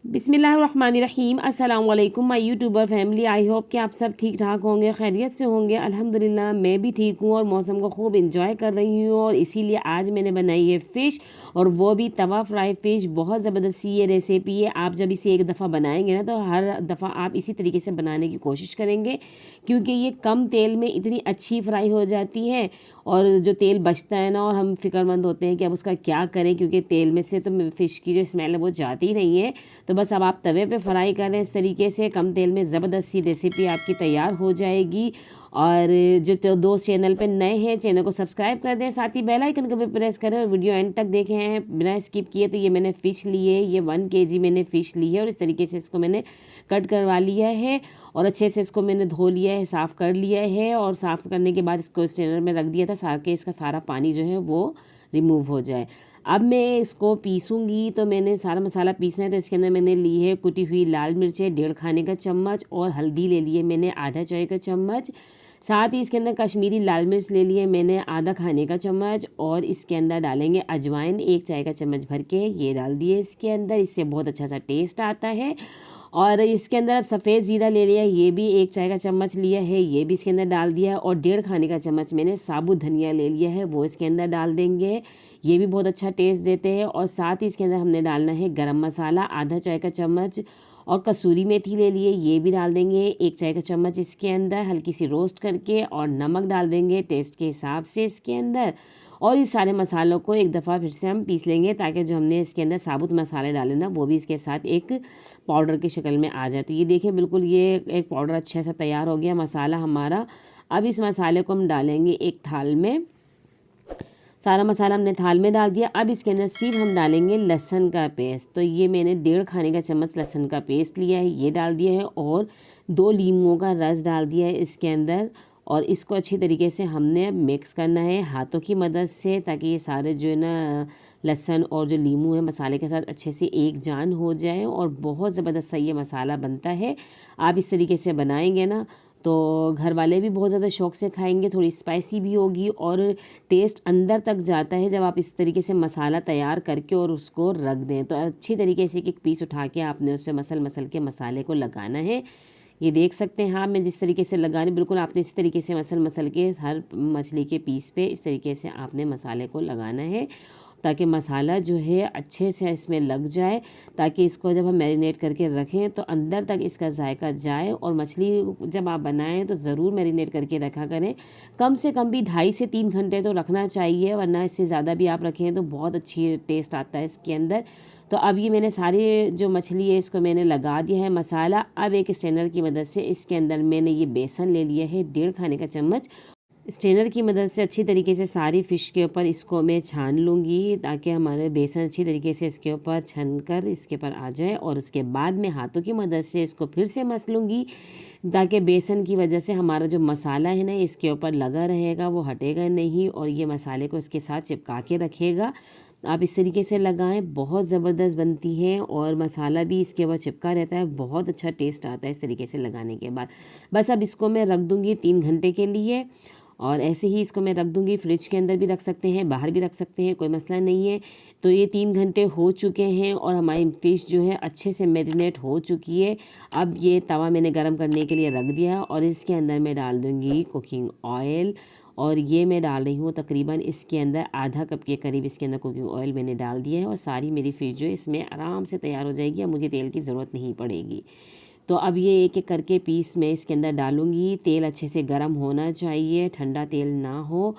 बिस्मिल्लाहिर्रहमानिर्रहीम। अस्सलाम वालेकुम my YouTuber family. I hope कि आप सब ठीक ठाक होंगे, खैरियत से होंगे। अल्हम्दुलिल्लाह मैं भी ठीक हूँ और मौसम को खूब इंजॉय कर रही हूँ। और इसीलिए आज मैंने बनाई है फ़िश, और वो भी तवा फ्राई फ़िश। बहुत ज़बरदस्त सी ये रेसिपी है। आप जब इसे एक दफ़ा बनाएंगे ना तो हर दफ़ा आप इसी तरीके से बनाने की कोशिश करेंगे, क्योंकि ये कम तेल में इतनी अच्छी फ्राई हो जाती है। और जो तेल बचता है ना, और हम फिक्रमंद होते हैं कि अब उसका क्या करें, क्योंकि तेल में से तो फ़िश की जो स्मेल है वो जाती ही नहीं है। तो बस अब आप तवे पे फ्राई करें इस तरीके से कम तेल में, ज़बरदस्त सी रेसिपी आपकी तैयार हो जाएगी। और जो तो दोस्त चैनल पे नए हैं, चैनल को सब्सक्राइब कर दें, साथ ही बेल आइकन को भी प्रेस करें और वीडियो एंड तक देखे हैं बिना स्किप किए। तो ये मैंने फ़िश ली है, ये 1 kg मैंने फ़िश ली है, और इस तरीके से इसको मैंने कट करवा लिया है और अच्छे से इसको मैंने धो लिया है, साफ़ कर लिया है। और साफ़ करने के बाद इसको स्ट्रेनर में रख दिया था ताकि इसका सारा पानी जो है वो रिमूव हो जाए। अब मैं इसको पीसूँगी, तो मैंने सारा मसाला पीसना है। तो इसके अंदर मैंने ली है कुटी हुई लाल मिर्चें 1.5 खाने का चम्मच, और हल्दी ले लिए मैंने आधा चाय का चम्मच। साथ ही इसके अंदर कश्मीरी लाल मिर्च ले लिए मैंने आधा खाने का चम्मच, और इसके अंदर डालेंगे अजवाइन 1 चाय का चम्मच भर के, ये डाल दिए इसके अंदर। इससे बहुत अच्छा सा टेस्ट आता है। और इसके अंदर अब सफ़ेद ज़ीरा ले लिया, ये भी 1 चाय का चम्मच लिया है, ये भी इसके अंदर डाल दिया है। और 1.5 खाने का चम्मच मैंने साबुत धनिया ले लिया है, वो इसके अंदर डाल देंगे, ये भी बहुत अच्छा टेस्ट देते हैं। और साथ ही इसके अंदर हमने डालना है गरम मसाला आधा चाय का चम्मच, और कसूरी मेथी ले लिए, ये भी डाल देंगे 1 चाय का चम्मच इसके अंदर, हल्की सी रोस्ट करके। और नमक डाल देंगे टेस्ट के हिसाब से इसके अंदर। और इस सारे मसालों को एक दफ़ा फिर से हम पीस लेंगे, ताकि जो हमने इसके अंदर साबुत मसाले डाले ना वो भी इसके साथ एक पाउडर की शक्ल में आ जाए। तो ये देखिए बिल्कुल ये एक पाउडर अच्छा सा तैयार हो गया मसाला हमारा। अब इस मसाले को हम डालेंगे एक थाल में। सारा मसाला हमने थाल में डाल दिया। अब इसके अंदर सिर्फ हम डालेंगे लहसुन का पेस्ट। तो ये मैंने 1.5 खाने का चम्मच लहसुन का पेस्ट लिया है, ये डाल दिया है। और 2 नींबुओं का रस डाल दिया है इसके अंदर। और इसको अच्छी तरीके से हमने मिक्स करना है हाथों की मदद से, ताकि ये सारे जो है ना लहसुन और जो नींबू है मसाले के साथ अच्छे से एक जान हो जाए। और बहुत ज़बरदस्त सा ये मसाला बनता है। आप इस तरीके से बनाएंगे ना तो घर वाले भी बहुत ज़्यादा शौक़ से खाएंगे। थोड़ी स्पाइसी भी होगी और टेस्ट अंदर तक जाता है जब आप इस तरीके से मसाला तैयार करके और उसको रख दें। तो अच्छी तरीके से एक पीस उठा के आपने उस पर मसल के मसाले को लगाना है। ये देख सकते हैं हाँ, मैं जिस तरीके से लगा रही बिल्कुल आपने इसी तरीके से मसल के हर मछली के पीस पे इस तरीके से आपने मसाले को लगाना है, ताकि मसाला जो है अच्छे से इसमें लग जाए, ताकि इसको जब हम मैरिनेट करके रखें तो अंदर तक इसका जायका जाए। और मछली जब आप बनाएं तो ज़रूर मैरिनेट करके रखा करें, कम से कम भी 2.5 से 3 घंटे तो रखना चाहिए, वरना इससे ज़्यादा भी आप रखें तो बहुत अच्छी टेस्ट आता है इसके अंदर। तो अब ये मैंने सारी जो मछली है इसको मैंने लगा दिया है मसाला। अब एक स्ट्रेनर की मदद से इसके अंदर मैंने ये बेसन ले लिया है 1.5 खाने का चम्मच। स्ट्रेनर की मदद से अच्छी तरीके से सारी फ़िश के ऊपर इसको मैं छान लूँगी, ताकि हमारे बेसन अच्छी तरीके से इसके ऊपर छन कर इसके ऊपर आ जाए। और उसके बाद मैं हाथों की मदद से इसको फिर से मस लूँगी, ताकि बेसन की वजह से हमारा जो मसाला है ना इसके ऊपर लगा रहेगा, वो हटेगा नहीं और ये मसाले को इसके साथ चिपका के रखेगा। आप इस तरीके से लगाएं, बहुत ज़बरदस्त बनती है और मसाला भी इसके ऊपर चिपका रहता है, बहुत अच्छा टेस्ट आता है इस तरीके से लगाने के बाद। बस अब इसको मैं रख दूँगी 3 घंटे के लिए, और ऐसे ही इसको मैं रख दूँगी। फ्रिज के अंदर भी रख सकते हैं, बाहर भी रख सकते हैं, कोई मसला नहीं है। तो ये 3 घंटे हो चुके हैं और हमारी फ़िश जो है अच्छे से मैरिनेट हो चुकी है। अब ये तवा मैंने गरम करने के लिए रख दिया, और इसके अंदर मैं डाल दूँगी कुकिंग ऑयल। और ये मैं डाल रही हूँ तकरीबन इसके अंदर आधा कप के करीब इसके अंदर कुकिंग ऑयल मैंने डाल दिया है। और सारी मेरी फ़िश जो है इसमें आराम से तैयार हो जाएगी, अब मुझे तेल की ज़रूरत नहीं पड़ेगी। तो अब ये एक एक करके पीस मैं इसके अंदर डालूँगी। तेल अच्छे से गर्म होना चाहिए, ठंडा तेल ना हो।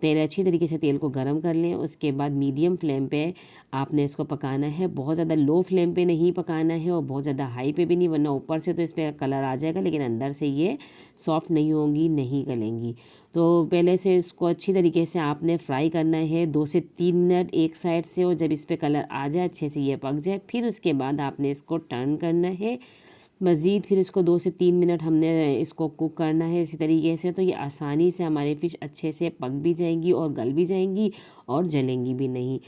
तेल अच्छी तरीके से तेल को गर्म कर लें। उसके बाद मीडियम फ्लेम पे आपने इसको पकाना है, बहुत ज़्यादा लो फ्लेम पे नहीं पकाना है और बहुत ज़्यादा हाई पे भी नहीं, वरना ऊपर से तो इस पर कलर आ जाएगा लेकिन अंदर से ये सॉफ्ट नहीं होंगी, नहीं गलेंगी। तो पहले से इसको अच्छी तरीके से आपने फ्राई करना है 2 से 3 मिनट एक साइड से, और जब इस पर कलर आ जाए अच्छे से ये पक जाए, फिर उसके बाद आपने इसको टर्न करना है मज़ीद। फिर इसको 2 से 3 मिनट हमने इसको कुक करना है इसी तरीके से। तो ये आसानी से हमारी फ़िश अच्छे से पक भी जाएंगी और गल भी जाएंगी और जलेंगी भी नहीं,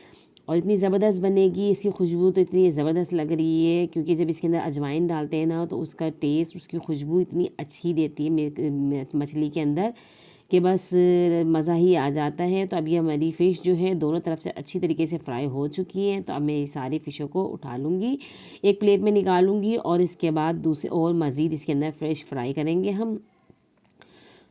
और इतनी ज़बरदस्त बनेगी। इसकी खुशबू तो इतनी ज़बरदस्त लग रही है, क्योंकि जब इसके अंदर अजवाइन डालते हैं ना तो उसका टेस्ट, उसकी खुशबू इतनी अच्छी देती है मछली के अंदर कि बस मज़ा ही आ जाता है। तो अभी हमारी फ़िश जो है दोनों तरफ से अच्छी तरीके से फ्राई हो चुकी हैं। तो अब मैं ये सारी फ़िशों को उठा लूँगी, एक प्लेट में निकालूँगी और इसके बाद दूसरे और मज़ीद इसके अंदर फ़िश फ्राई करेंगे हम।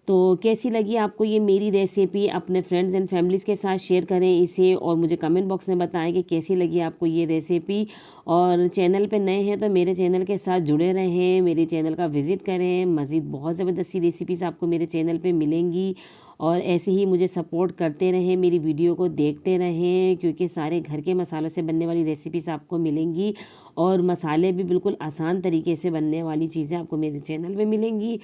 तो कैसी लगी आपको ये मेरी रेसिपी? अपने फ्रेंड्स एंड फैमिलीज़ के साथ शेयर करें इसे और मुझे कमेंट बॉक्स में बताएं कि कैसी लगी आपको ये रेसिपी। और चैनल पे नए हैं तो मेरे चैनल के साथ जुड़े रहें, मेरे चैनल का विज़िट करें। मज़ीद बहुत ज़बरदस्ती रेसिपीज़ आपको मेरे चैनल पे मिलेंगी और ऐसे ही मुझे सपोर्ट करते रहें, मेरी वीडियो को देखते रहें, क्योंकि सारे घर के मसालों से बनने वाली रेसिपीज़ आपको मिलेंगी और मसाले भी बिल्कुल आसान तरीके से बनने वाली चीज़ें आपको मेरे चैनल पे मिलेंगी।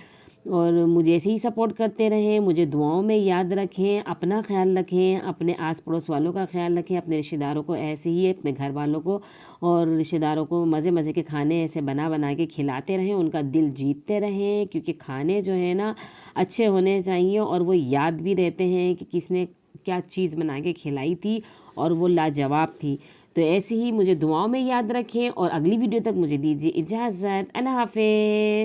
और मुझे ऐसे ही सपोर्ट करते रहें, मुझे दुआओं में याद रखें, अपना ख्याल रखें, अपने आस पड़ोस वालों का ख्याल रखें, अपने रिश्तेदारों को ऐसे ही, अपने घर वालों को और रिश्तेदारों को मज़े मज़े के खाने ऐसे बना बना के खिलाते रहें, उनका दिल जीतते रहें, क्योंकि खाने जो है ना अच्छे होने चाहिए और वो याद भी रहते हैं कि किसने क्या चीज़ बना के खिलाई थी और वो लाजवाब थी। तो ऐसे ही मुझे दुआओं में याद रखें और अगली वीडियो तक मुझे दीजिए इजाज़त। अल्लाह हाफ़िज़।